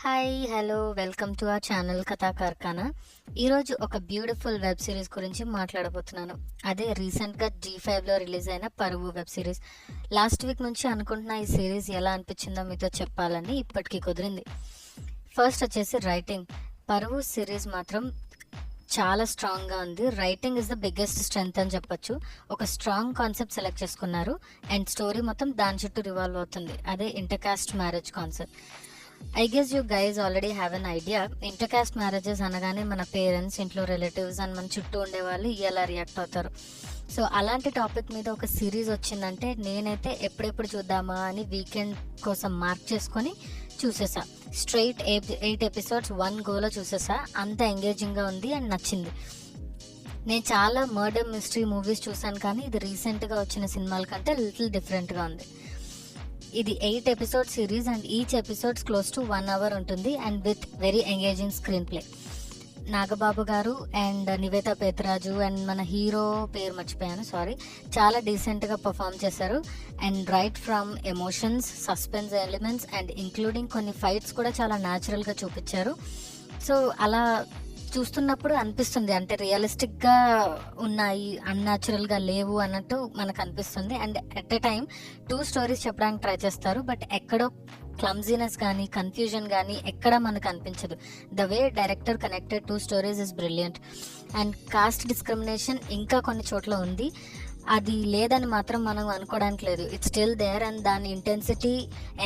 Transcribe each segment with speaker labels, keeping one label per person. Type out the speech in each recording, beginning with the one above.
Speaker 1: Hi hello welcome to our channel కథా కార్ఖానా. ఈరోజు ఒక బ్యూటిఫుల్ వెబ్ సిరీస్ గురించి మాట్లాడబోతున్నాను. అదే రీసెంట్గా G5లో రిలీజ్ అయిన పరువు వెబ్ సిరీస్. లాస్ట్ వీక్ నుంచి అనుకుంటున్న ఈ సిరీస్ ఎలా అనిపించిందో మీతో చెప్పాలని ఇప్పటికీ కుదిరింది. ఫస్ట్ వచ్చేసి రైటింగ్. పరువు సిరీస్ మాత్రం చాలా స్ట్రాంగ్గా ఉంది. Writing is the biggest strength అని చెప్పొచ్చు. ఒక స్ట్రాంగ్ కాన్సెప్ట్ సెలెక్ట్ చేసుకున్నారు అండ్ స్టోరీ మొత్తం దాని చుట్టూ రివాల్వ్ అవుతుంది. అదే intercaste marriage concept. I guess you guys already have an idea. Intercaste marriages అనగానే మన పేరెంట్స్, ఇంట్లో రిలేటివ్స్ అండ్ మన చుట్టూ ఉండే వాళ్ళు ఎలా రియాక్ట్ అవుతారు. సో అలాంటి టాపిక్ మీద ఒక సిరీస్ వచ్చిందంటే నేనైతే ఎప్పుడెప్పుడు చూద్దామా అని వీకెండ్ కోసం మార్క్ చేసుకొని చూసేసా. Straight 8 episodes 1 గోలో చూసేసా. అంత ఎంగేజింగ్గా ఉంది అండ్ నచ్చింది. నేను చాలా మర్డర్ మిస్టరీ మూవీస్ చూసాను, కానీ ఇది రీసెంట్గా వచ్చిన సినిమాల కంటే లిటిల్ డిఫరెంట్గా ఉంది. ఇది 8 episode series and each episodes close to 1 hour ఉంటుంది and with very engaging screenplay. Nagababu garu and Nivetha Pethuraj and మన హీరో పేరు మర్చిపోయాను, సారీ, చాలా డీసెంట్గా పర్ఫామ్ చేశారు. And right from emotions, suspense elements and including కొన్ని ఫైట్స్ కూడా చాలా న్యాచురల్గా చూపించారు. సో అలా చూస్తున్నప్పుడు అనిపిస్తుంది, అంటే రియలిస్టిక్గా ఉన్నాయి, అన్యాచురల్గా లేవు అన్నట్టు మనకు అనిపిస్తుంది. And at a time 2 stories చెప్పడానికి ట్రై చేస్తారు, బట్ ఎక్కడో క్లమ్జీనెస్ కానీ కన్ఫ్యూజన్ కానీ ఎక్కడ మనకు అనిపించదు. The way director connected 2 stories is brilliant. And cost discrimination ఇంకా కొన్ని చోట్ల ఉంది, అది లేదని మాత్రం మనం అనుకోవడానికి లేదు. ఇట్స్ స్టిల్ దేర్ అండ్ దాని ఇంటెన్సిటీ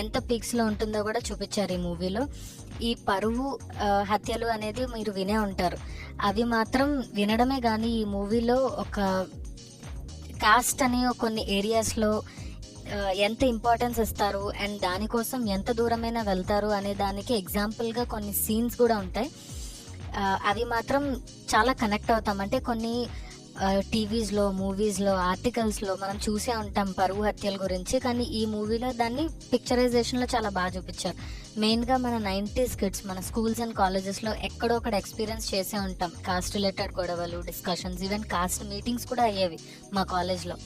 Speaker 1: ఎంత పీక్స్లో ఉంటుందో కూడా చూపించారు ఈ మూవీలో. ఈ పరువు హత్యలు అనేది మీరు వినే ఉంటారు, అవి మాత్రం వినడమే కానీ ఈ మూవీలో ఒక కాస్ట్ అనే కొన్ని ఏరియాస్లో ఎంత ఇంపార్టెన్స్ ఇస్తారు అండ్ దానికోసం ఎంత దూరమైనా వెళ్తారు అనే దానికి ఎగ్జాంపుల్గా కొన్ని సీన్స్ కూడా ఉంటాయి. అవి మాత్రం చాలా కనెక్ట్ అవుతాం. అంటే కొన్ని టీవీస్లో, మూవీస్లో, ఆర్టికల్స్లో మనం చూసే ఉంటాం పరువు హత్యల గురించి, కానీ ఈ మూవీలో దాన్ని పిక్చరైజేషన్లో చాలా బాగా చూపించారు. మెయిన్గా మన 90s కిడ్స్ మన స్కూల్స్ అండ్ కాలేజెస్లో ఎక్కడో ఒకడ ఎక్స్పీరియన్స్ చేసే ఉంటాం కాస్ట్ రిలేటెడ్ గొడవలు, డిస్కషన్స్, ఈవెన్ కాస్ట్ మీటింగ్స్ కూడా అయ్యేవి మా కాలేజ్లో.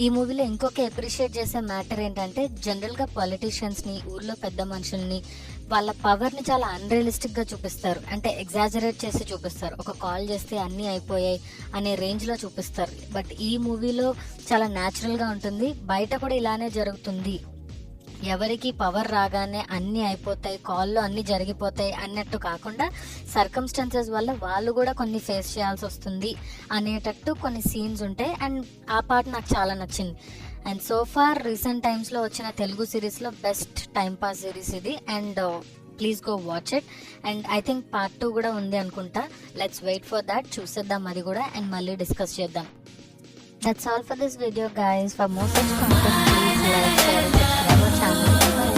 Speaker 1: ఈ మూవీలో ఇంకొక అప్రిషియేట్ చేసే మ్యాటర్ ఏంటంటే జనరల్గా పొలిటీషియన్స్ని, ఊర్లో పెద్ద మనుషుల్ని, వాళ్ళ పవర్ని చాలా అన్రియలిస్టిక్గా చూపిస్తారు. అంటే ఎగ్జాజరేట్ చేసి చూపిస్తారు. ఒక కాల్ చేస్తే అన్నీ అయిపోయాయి అనే రేంజ్లో చూపిస్తారు. బట్ ఈ మూవీలో చాలా న్యాచురల్గా ఉంటుంది. బయట కూడా ఇలానే జరుగుతుంది, ఎవరికి పవర్ రాగానే అన్నీ అయిపోతాయి, కాల్లో అన్నీ జరిగిపోతాయి అన్నట్టు కాకుండా సర్కమ్స్టాన్సెస్ వల్ల వాళ్ళు కూడా కొన్ని ఫేస్ చేయాల్సి వస్తుంది అనేటట్టు కొన్ని సీన్స్ ఉంటాయి. అండ్ ఆ పార్ట్ నాకు చాలా నచ్చింది. అండ్ సో ఫార్ రీసెంట్ టైమ్స్లో వచ్చిన తెలుగు సిరీస్లో బెస్ట్ టైం పాస్ సిరీస్ ఇది. And please go watch it. And I think part 2 కూడా ఉంది అనుకుంటా. Let's wait for that. చూసేద్దాం అది కూడా అండ్ మళ్ళీ డిస్కస్ చేద్దాం. That's all for this video guys. For more such content, please like, share and subscribe our channel.